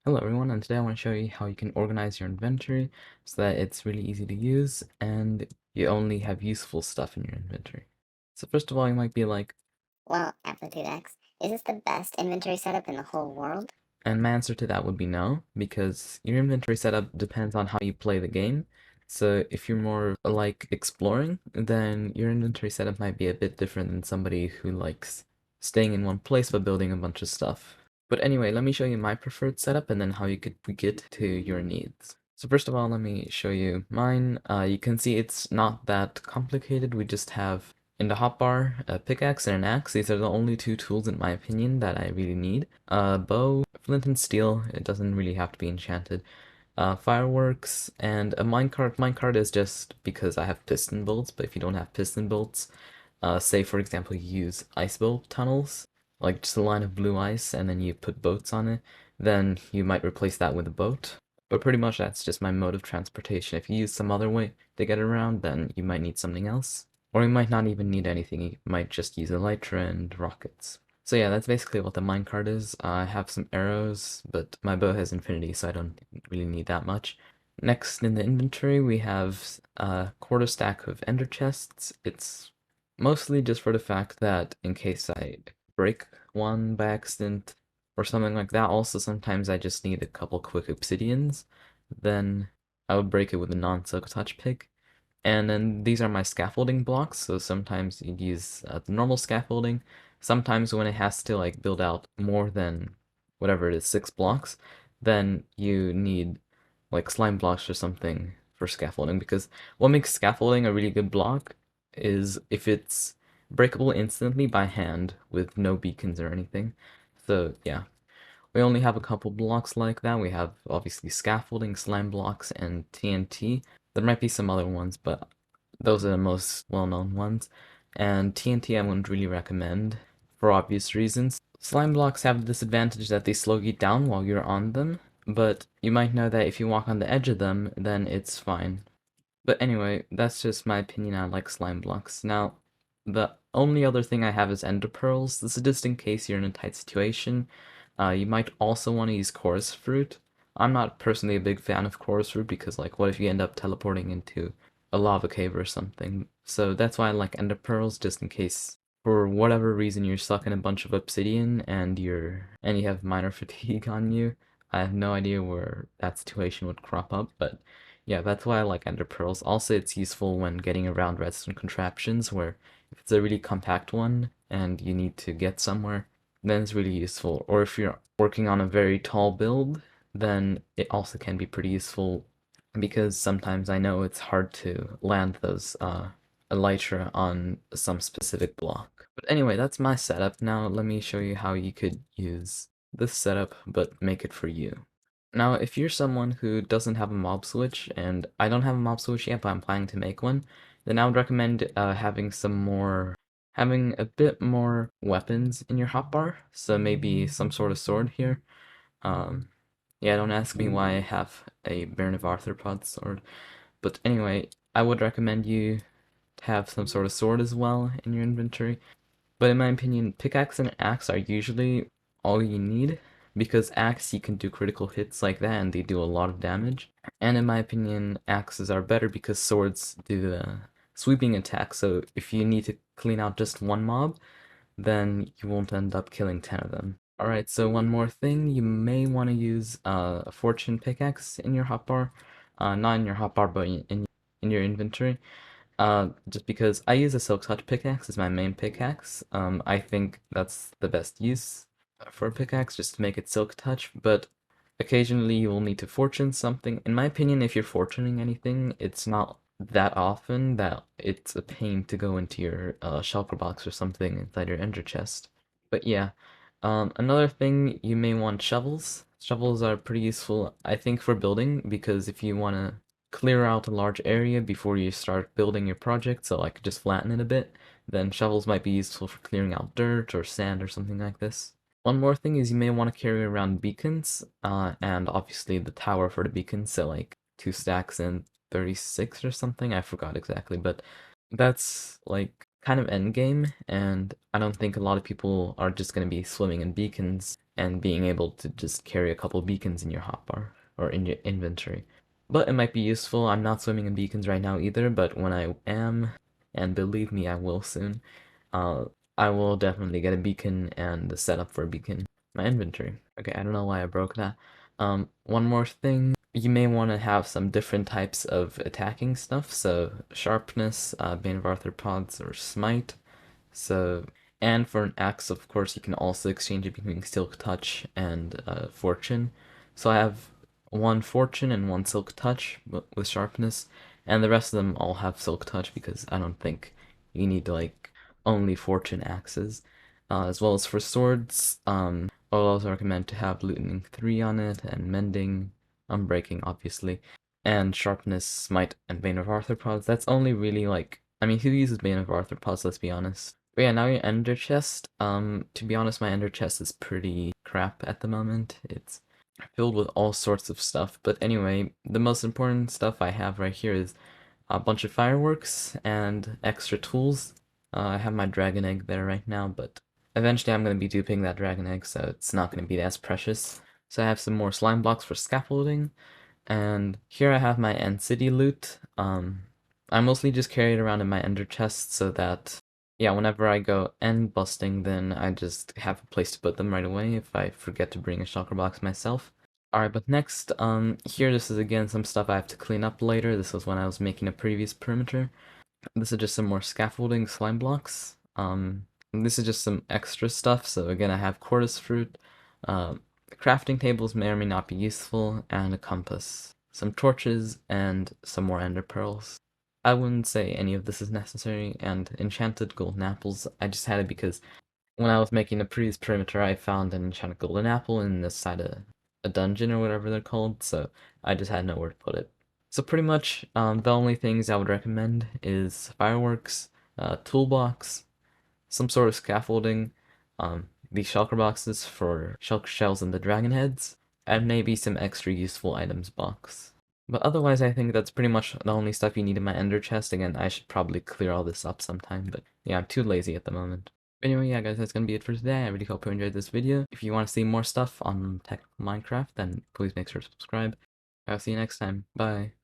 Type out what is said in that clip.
Hello everyone, and today I want to show you how you can organize your inventory so that it's really easy to use and you only have useful stuff in your inventory. So first of all, you might be like, Well, AmplitudeX, is this the best inventory setup in the whole world? and my answer to that would be no, because your inventory setup depends on how you play the game. So if you're more like exploring, then your inventory setup might be a bit different than somebody who likes staying in one place but building a bunch of stuff. But anyway, let me show you my preferred setup and then how you could tweak it to your needs. So first of all, let me show you mine. You can see it's not that complicated. We just have in the hotbar a pickaxe and an axe. These are the only two tools in my opinion that I really need. A bow, flint and steel. It doesn't really have to be enchanted. Fireworks, and a minecart. Minecart is just because I have piston bolts, but if you don't have piston bolts, say for example you use ice bolt tunnels, like just a line of blue ice and then you put boats on it, then you might replace that with a boat. But pretty much that's just my mode of transportation. If you use some other way to get around, then you might need something else. Or you might not even need anything, you might just use elytra and rockets. So yeah, that's basically what the minecart is. I have some arrows, but my bow has infinity, so I don't really need that much. Next in the inventory, we have a quarter stack of ender chests. It's mostly just for the fact that in case I break one by accident or something like that. Also, sometimes I just need a couple quick obsidians. Then I would break it with a non-silk touch pick. And then these are my scaffolding blocks, so sometimes you'd use the normal scaffolding. Sometimes when it has to like build out more than whatever it is, 6 blocks, then you need like slime blocks or something for scaffolding, because what makes scaffolding a really good block is if it's breakable instantly by hand with no beacons or anything. So yeah, we only have a couple blocks like that. We have obviously scaffolding, slime blocks, and TNT. There might be some other ones, but those are the most well-known ones. And TNT I wouldn't really recommend for obvious reasons. Slime blocks have the disadvantage that they slow you down while you're on them, but you might know that if you walk on the edge of them, then it's fine. But anyway, that's just my opinion on like slime blocks. Now, the only other thing I have is ender pearls. This is just in case you're in a tight situation. You might also want to use chorus fruit. I'm not personally a big fan of chorus fruit because like what if you end up teleporting into a lava cave or something? So that's why I like ender pearls, just in case for whatever reason you're stuck in a bunch of obsidian and you have minor fatigue on you. I have no idea where that situation would crop up, but yeah, that's why I like ender pearls. Also, it's useful when getting around redstone contraptions, where if it's a really compact one and you need to get somewhere, then it's really useful. Or if you're working on a very tall build, then it also can be pretty useful because sometimes I know it's hard to land those elytra on some specific block. But anyway, that's my setup. Now let me show you how you could use this setup but make it for you. Now, if you're someone who doesn't have a mob switch, and I don't have a mob switch yet, but I'm planning to make one, then I would recommend having a bit more weapons in your hotbar. So maybe some sort of sword here. Um, yeah, don't ask me why I have a Baron of Arthropod sword. But anyway, I would recommend you to have some sort of sword as well in your inventory. But in my opinion, pickaxe and axe are usually all you need, because axe you can do critical hits like that and they do a lot of damage. And in my opinion, axes are better because swords do the sweeping attack. So if you need to clean out just one mob, then you won't end up killing 10 of them. Alright, so one more thing, you may want to use a fortune pickaxe in your hotbar. Not in your hotbar, but in your inventory. Just because I use a Silk Touch pickaxe as my main pickaxe. I think that's the best use for a pickaxe, just to make it Silk Touch, but occasionally you will need to fortune something. In my opinion, if you're fortuning anything, it's not that often that it's a pain to go into your shulker box or something inside your ender chest. But yeah, another thing, you may want shovels. Shovels are pretty useful, I think, for building, because if you want to clear out a large area before you start building your project, so like just flatten it a bit, then shovels might be useful for clearing out dirt or sand or something like this. One more thing is you may want to carry around beacons, and obviously the tower for the beacons, so like 2 stacks and 36 or something, I forgot exactly, but that's like kind of endgame, and I don't think a lot of people are just going to be swimming in beacons and being able to just carry a couple beacons in your hotbar or in your inventory. But it might be useful. I'm not swimming in beacons right now either, but when I am, and believe me, I will soon, uh, I will definitely get a beacon and the setup for a beacon in my inventory. Okay, I don't know why I broke that. One more thing, you may want to have some different types of attacking stuff, so sharpness, Bane of Arthropods, or smite. So, and for an axe, of course, you can also exchange it between Silk Touch and Fortune. So I have one Fortune and one Silk Touch with sharpness, and the rest of them all have Silk Touch because I don't think you need like only Fortune axes. As well as for swords, I'll also recommend to have Lootening 3 on it, and Mending, Unbreaking, obviously, and Sharpness, Smite, and Bane of Arthropods. That's only really like, I mean, who uses Bane of Arthropods, let's be honest. But yeah, now your ender chest. To be honest, my ender chest is pretty crap at the moment. It's filled with all sorts of stuff. But anyway, the most important stuff I have right here is a bunch of fireworks and extra tools. I have my dragon egg there right now, but eventually I'm going to be duping that dragon egg, so it's not going to be as precious. So I have some more slime blocks for scaffolding, and here I have my End City loot. I mostly just carry it around in my ender chest so that, yeah, whenever I go end busting, then I just have a place to put them right away if I forget to bring a shulker box myself. Alright, but next, here this is again some stuff I have to clean up later. This was when I was making a previous perimeter. This is just some more scaffolding slime blocks. This is just some extra stuff. So again, I have Cortus fruit. Crafting tables may or may not be useful, and a compass. Some torches, and some more ender pearls. I wouldn't say any of this is necessary, and enchanted golden apples, I just had it because when I was making the previous perimeter, I found an enchanted golden apple in the side of a dungeon or whatever they're called, so I just had nowhere to put it. So pretty much, the only things I would recommend is fireworks, toolbox, some sort of scaffolding, these shulker boxes for shulker shells and the dragon heads, and maybe some extra useful items box. But otherwise, I think that's pretty much the only stuff you need in my ender chest. Again, I should probably clear all this up sometime, but yeah, I'm too lazy at the moment. Anyway, yeah, guys, that's gonna be it for today. I really hope you enjoyed this video. If you want to see more stuff on technical Minecraft, then please make sure to subscribe. I'll see you next time. Bye.